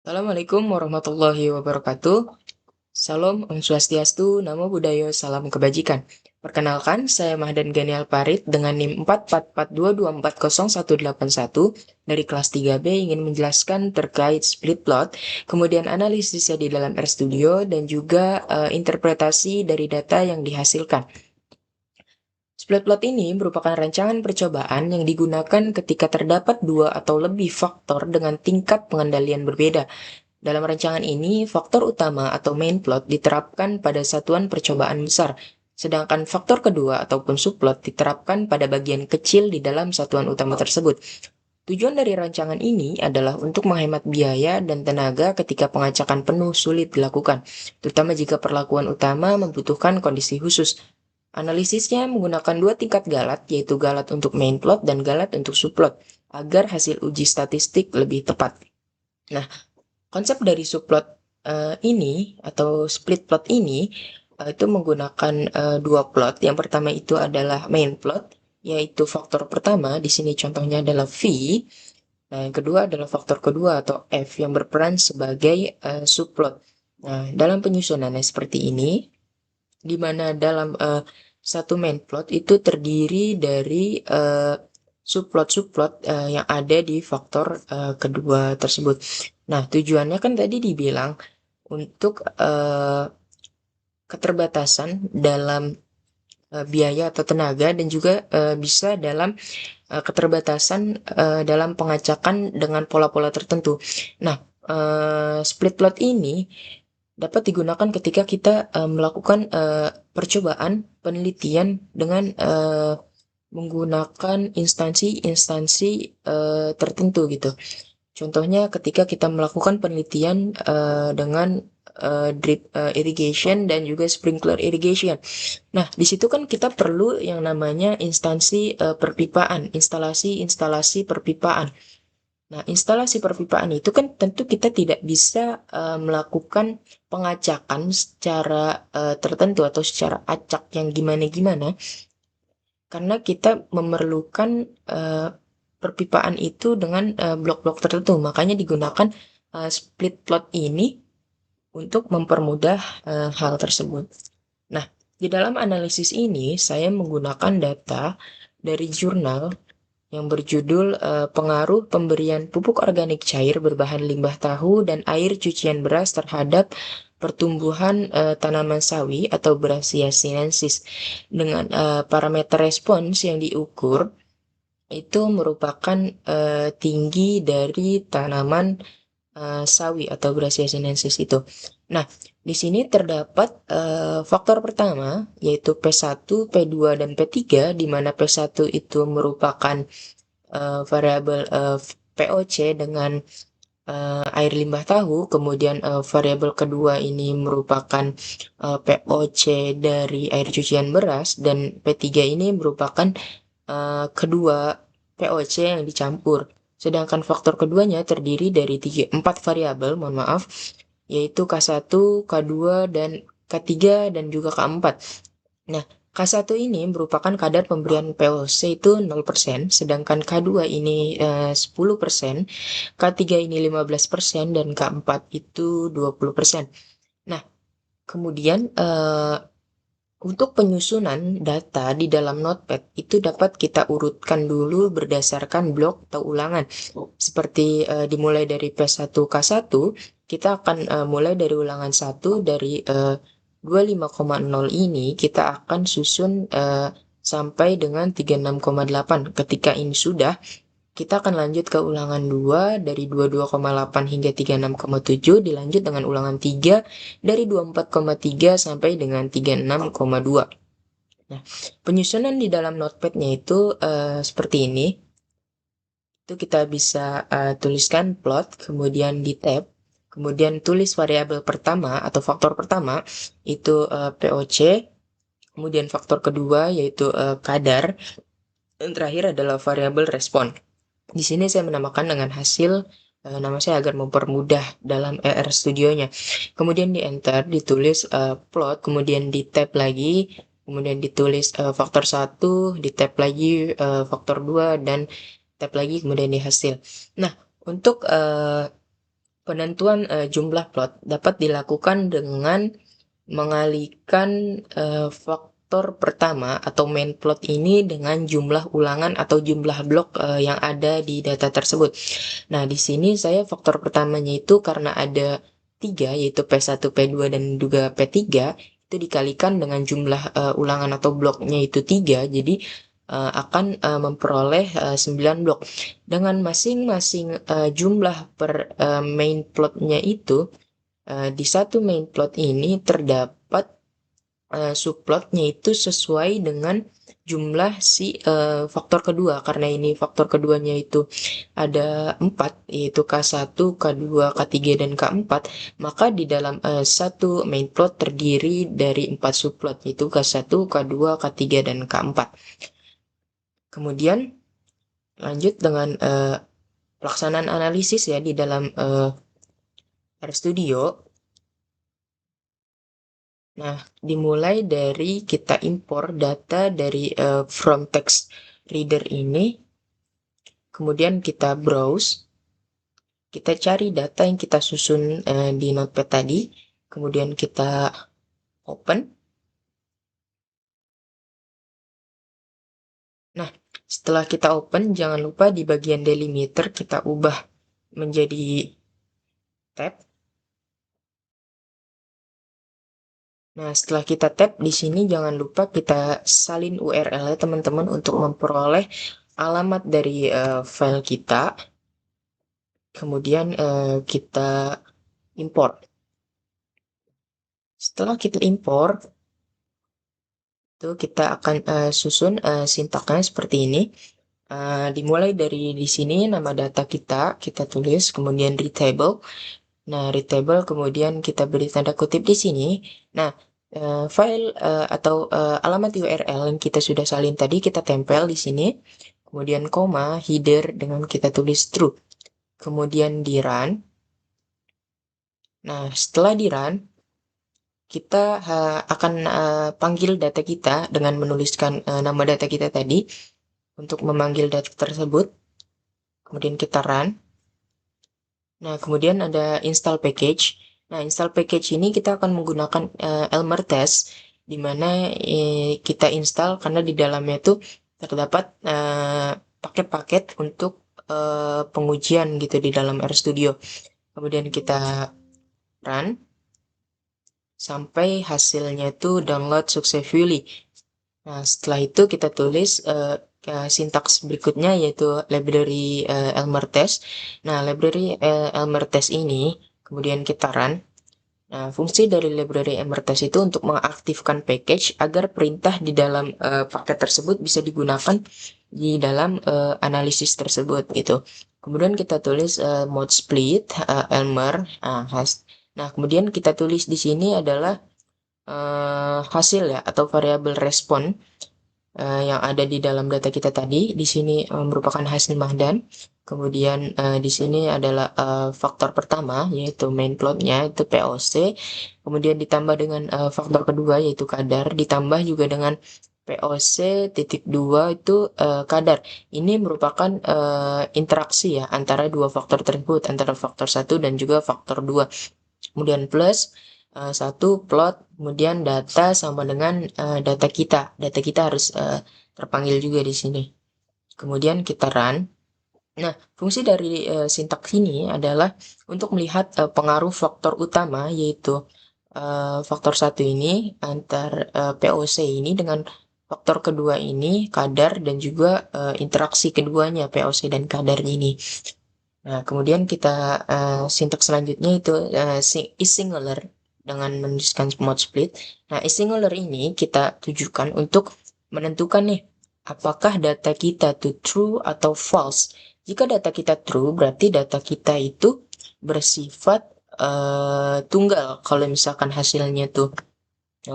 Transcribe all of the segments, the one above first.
Assalamualaikum warahmatullahi wabarakatuh. Salam Om Swastiastu, Namo Buddhaya, Salam Kebajikan. Perkenalkan, saya Mahdan Ganial Parit dengan NIM 444224018 dari kelas 3B ingin menjelaskan terkait split plot, kemudian analisisnya di dalam RStudio, dan juga interpretasi dari data yang dihasilkan. Split plot ini merupakan rancangan percobaan yang digunakan ketika terdapat dua atau lebih faktor dengan tingkat pengendalian berbeda. Dalam rancangan ini, faktor utama atau main plot diterapkan pada satuan percobaan besar, sedangkan faktor kedua ataupun subplot diterapkan pada bagian kecil di dalam satuan utama tersebut. Tujuan dari rancangan ini adalah untuk menghemat biaya dan tenaga ketika pengacakan penuh sulit dilakukan, terutama jika perlakuan utama membutuhkan kondisi khusus. Analisisnya menggunakan dua tingkat galat, yaitu galat untuk main plot dan galat untuk subplot, agar hasil uji statistik lebih tepat. Nah, konsep dari subplot ini atau split plot ini itu menggunakan dua plot. Yang pertama itu adalah main plot, yaitu faktor pertama. Di sini contohnya adalah V. Nah, yang kedua adalah faktor kedua atau F yang berperan sebagai subplot. Nah, dalam penyusunannya seperti ini, di mana dalam satu main plot itu terdiri dari subplot-subplot yang ada di faktor kedua tersebut. Nah, tujuannya kan tadi dibilang untuk keterbatasan dalam biaya atau tenaga dan juga bisa dalam keterbatasan dalam pengacakan dengan pola-pola tertentu. Nah, split plot ini dapat digunakan ketika kita melakukan percobaan penelitian dengan menggunakan instansi-instansi tertentu gitu. Contohnya ketika kita melakukan penelitian dengan drip irrigation dan juga sprinkler irrigation. Nah, di situ kan kita perlu yang namanya instansi perpipaan, instalasi perpipaan. Nah, instalasi perpipaan itu kan tentu kita tidak bisa melakukan pengacakan secara tertentu atau secara acak yang gimana-gimana, karena kita memerlukan perpipaan itu dengan blok-blok tertentu. Makanya digunakan split plot ini untuk mempermudah hal tersebut. Nah, di dalam analisis ini saya menggunakan data dari jurnal yang berjudul Pengaruh Pemberian Pupuk Organik Cair Berbahan Limbah Tahu dan Air Cucian Beras Terhadap Pertumbuhan Tanaman Sawi atau Brassica sinensis dengan parameter respons yang diukur itu merupakan tinggi dari tanaman sawi atau Brassica sinensis itu. Nah, di sini terdapat faktor pertama yaitu P1, P2, dan P3 di mana P1 itu merupakan variabel POC dengan air limbah tahu, kemudian variabel kedua ini merupakan POC dari air cucian beras, dan P3 ini merupakan kedua POC yang dicampur. Sedangkan faktor keduanya terdiri dari 4 variabel, mohon maaf, yaitu K1, K2, dan K3, dan juga K4. Nah, K1 ini merupakan kadar pemberian POC itu 0%, sedangkan K2 ini 10%, K3 ini 15%, dan K4 itu 20%. Nah, kemudian untuk penyusunan data di dalam Notepad itu dapat kita urutkan dulu berdasarkan blok atau ulangan. Seperti dimulai dari P1 K1, kita akan mulai dari ulangan 1 dari 25,0 ini kita akan susun sampai dengan 36,8. Ketika ini sudah, kita akan lanjut ke ulangan 2 dari 22,8 hingga 36,7, dilanjut dengan ulangan 3 dari 24,3 sampai dengan 36,2. Nah, penyusunan di dalam Notepad-nya itu seperti ini. Itu kita bisa tuliskan plot, kemudian di tab, kemudian tulis variabel pertama atau faktor pertama itu POC, kemudian faktor kedua yaitu kadar, dan terakhir adalah variabel respon. Di sini saya menamakan dengan hasil nama saya agar mempermudah dalam RStudionya. Kemudian di enter, ditulis plot, kemudian di tab lagi, kemudian ditulis faktor 1, di tab lagi faktor 2, dan tab lagi kemudian di hasil. Nah, untuk Penentuan jumlah plot dapat dilakukan dengan mengalihkan faktor pertama atau main plot ini dengan jumlah ulangan atau jumlah blok yang ada di data tersebut. Nah, di sini saya faktor pertamanya itu karena ada 3, yaitu P1, P2, dan juga P3, itu dikalikan dengan jumlah ulangan atau bloknya itu 3, jadi akan memperoleh 9 blok. Dengan masing-masing jumlah per main plotnya itu, di satu main plot ini terdapat subplotnya itu sesuai dengan jumlah si faktor kedua. Karena ini faktor keduanya itu ada 4, yaitu K1, K2, K3, dan K4, maka di dalam satu main plot terdiri dari 4 subplot, yaitu K1, K2, K3, dan K4. Kemudian lanjut dengan pelaksanaan analisis ya di dalam RStudio. Nah, dimulai dari kita impor data dari from text reader ini, kemudian kita browse, kita cari data yang kita susun di Notepad tadi, kemudian kita open. Nah, setelah kita open, jangan lupa di bagian delimiter kita ubah menjadi tab. Nah, setelah kita tab di sini jangan lupa kita salin URL ya teman-teman untuk memperoleh alamat dari file kita. Kemudian kita import. Setelah kita import, itu kita akan susun sintaknya seperti ini. Dimulai dari di sini nama data kita tulis, kemudian readtable. Nah, readtable kemudian kita beri tanda kutip di sini. Nah, file atau alamat URL yang kita sudah salin tadi kita tempel di sini. Kemudian koma, header dengan kita tulis true. Kemudian di run. Nah, setelah di run, kita akan panggil data kita dengan menuliskan nama data kita tadi untuk memanggil data tersebut. Kemudian kita run. Nah, kemudian ada install package. Nah, install package ini kita akan menggunakan Elmer test, di mana kita install karena di dalamnya itu terdapat paket-paket untuk pengujian gitu di dalam RStudio. Kemudian kita run sampai hasilnya itu download successfully. Nah, setelah itu kita tulis sintaks berikutnya yaitu library Elmer test. Nah, library Elmer test ini kemudian kita run. Nah, fungsi dari library Elmer test itu untuk mengaktifkan package agar perintah di dalam paket tersebut bisa digunakan di dalam analisis tersebut gitu. Kemudian kita tulis mode split Elmer has. Nah, kemudian kita tulis di sini adalah hasil ya atau variabel respon yang ada di dalam data kita tadi. Di sini merupakan hasil Mahdan. Kemudian di sini adalah faktor pertama yaitu main plotnya itu POC. Kemudian ditambah dengan faktor kedua yaitu kadar, ditambah juga dengan POC titik 2 itu kadar. Ini merupakan interaksi ya antara dua faktor tersebut, antara faktor 1 dan juga faktor 2. Kemudian plus 1 plot, kemudian data sama dengan data kita. Data kita harus terpanggil juga di sini. Kemudian kita run. Nah, fungsi dari sintaks ini adalah untuk melihat pengaruh faktor utama yaitu faktor 1 ini antar POC ini dengan faktor kedua ini kadar dan juga interaksi keduanya POC dan kadar ini. Nah, kemudian kita sintaks selanjutnya itu is singular dengan menuliskan mode split. Nah, is singular ini kita tujukan untuk menentukan nih apakah data kita itu true atau false. Jika data kita true, berarti data kita itu bersifat tunggal. Kalau misalkan hasilnya tuh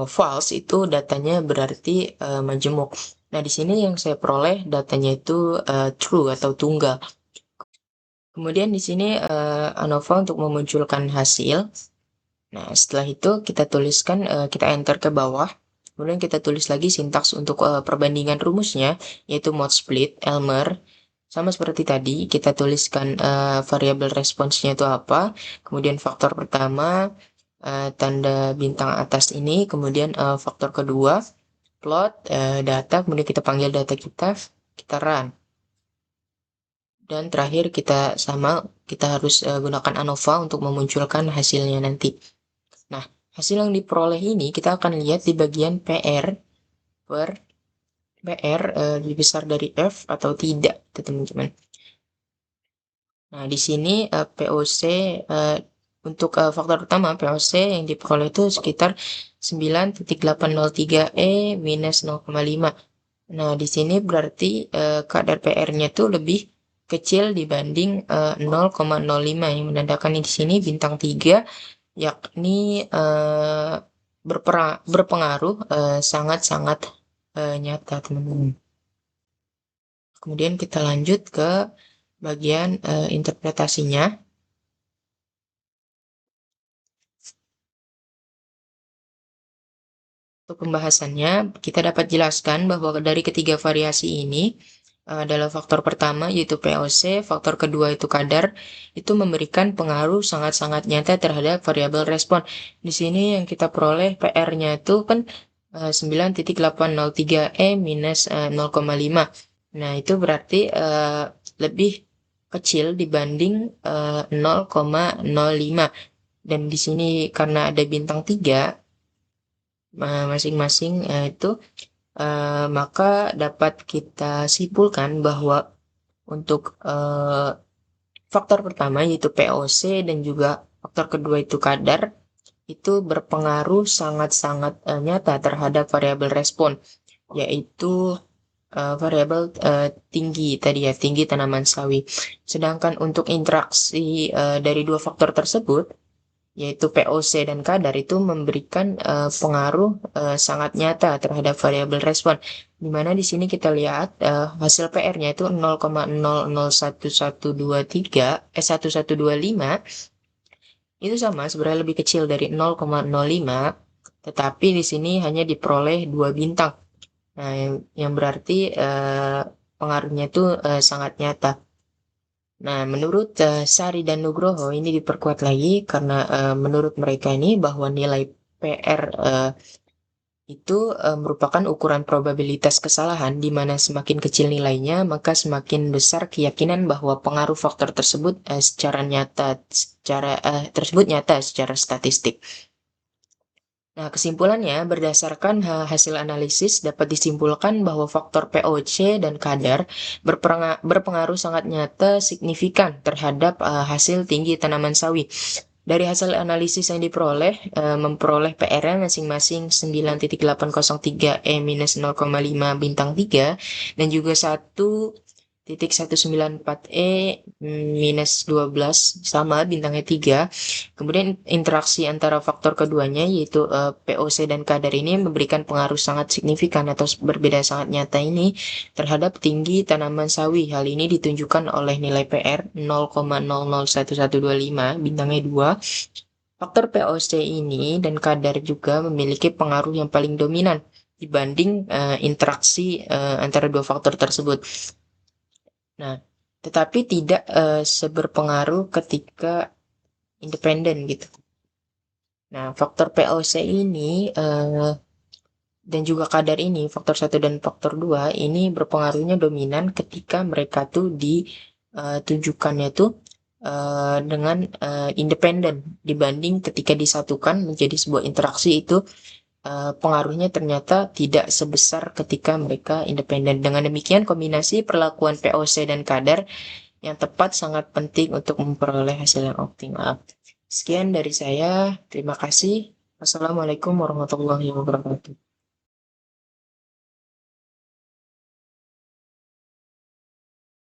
false, itu datanya berarti majemuk. Nah, di sini yang saya peroleh datanya itu true atau tunggal. Kemudian di sini ANOVA untuk memunculkan hasil. Nah, setelah itu kita tuliskan, kita enter ke bawah. Kemudian kita tulis lagi sintaks untuk perbandingan rumusnya, yaitu mode split, Elmer. Sama seperti tadi, kita tuliskan variabel responsnya itu apa, kemudian faktor pertama, tanda bintang atas ini, kemudian faktor kedua, plot data, kemudian kita panggil data kita run. Dan terakhir kita harus gunakan ANOVA untuk memunculkan hasilnya nanti. Nah, hasil yang diperoleh ini kita akan lihat di bagian PR per PR lebih besar dari F atau tidak, teman-teman. Nah, di sini POC untuk faktor utama POC yang diperoleh itu sekitar 9.803 minus 0,5. Nah, di sini berarti kadar PR-nya itu lebih kecil dibanding 0,05 yang menandakan di sini bintang 3, yakni berpengaruh sangat-sangat nyata, teman-teman. Kemudian kita lanjut ke bagian interpretasinya. Untuk pembahasannya, kita dapat jelaskan bahwa dari ketiga variasi ini adalah faktor pertama yaitu POC, faktor kedua itu kadar, itu memberikan pengaruh sangat-sangat nyata terhadap variabel respon. Di sini yang kita peroleh PR-nya itu kan 9.803 minus 0,5. Nah, itu berarti lebih kecil dibanding 0,05. Dan di sini karena ada bintang 3 masing-masing itu maka dapat kita simpulkan bahwa untuk faktor pertama yaitu POC dan juga faktor kedua itu kadar itu berpengaruh sangat-sangat nyata terhadap variabel respon, yaitu variabel tinggi tadi ya, tinggi tanaman sawi. Sedangkan untuk interaksi dari dua faktor tersebut yaitu POC dan kadar itu memberikan pengaruh sangat nyata terhadap variabel respon. Di mana di sini kita lihat hasil PR-nya itu 0,001123 1125 itu sama sebenarnya lebih kecil dari 0,05, tetapi di sini hanya diperoleh 2 bintang. Nah, yang berarti pengaruhnya itu sangat nyata. Nah, menurut Sari dan Nugroho ini diperkuat lagi karena menurut mereka ini bahwa nilai PR itu merupakan ukuran probabilitas kesalahan di mana semakin kecil nilainya maka semakin besar keyakinan bahwa pengaruh faktor tersebut nyata secara statistik. Nah, kesimpulannya, berdasarkan hasil analisis dapat disimpulkan bahwa faktor POC dan kadar berpengaruh sangat nyata signifikan terhadap hasil tinggi tanaman sawi. Dari hasil analisis yang diperoleh, memperoleh PR-nya masing-masing 9.803 E-0,5 bintang 3 dan juga 1.194 minus 12 sama bintangnya 3. Kemudian interaksi antara faktor keduanya yaitu POC dan kadar ini memberikan pengaruh sangat signifikan atau berbeda sangat nyata ini terhadap tinggi tanaman sawi. Hal ini ditunjukkan oleh nilai PR 0,001125 bintangnya 2. Faktor POC ini dan kadar juga memiliki pengaruh yang paling dominan dibanding interaksi antara dua faktor tersebut. Nah, tetapi tidak seberpengaruh ketika independen gitu. Nah, faktor POC ini dan juga kadar ini, faktor 1 dan faktor 2 ini berpengaruhnya dominan ketika mereka tuh ditujukannya tuh dengan independen dibanding ketika disatukan menjadi sebuah interaksi itu pengaruhnya ternyata tidak sebesar ketika mereka independen. Dengan demikian, kombinasi perlakuan POC dan kadar yang tepat sangat penting untuk memperoleh hasil yang optimal. Sekian dari saya. Terima kasih. Wassalamualaikum warahmatullahi wabarakatuh.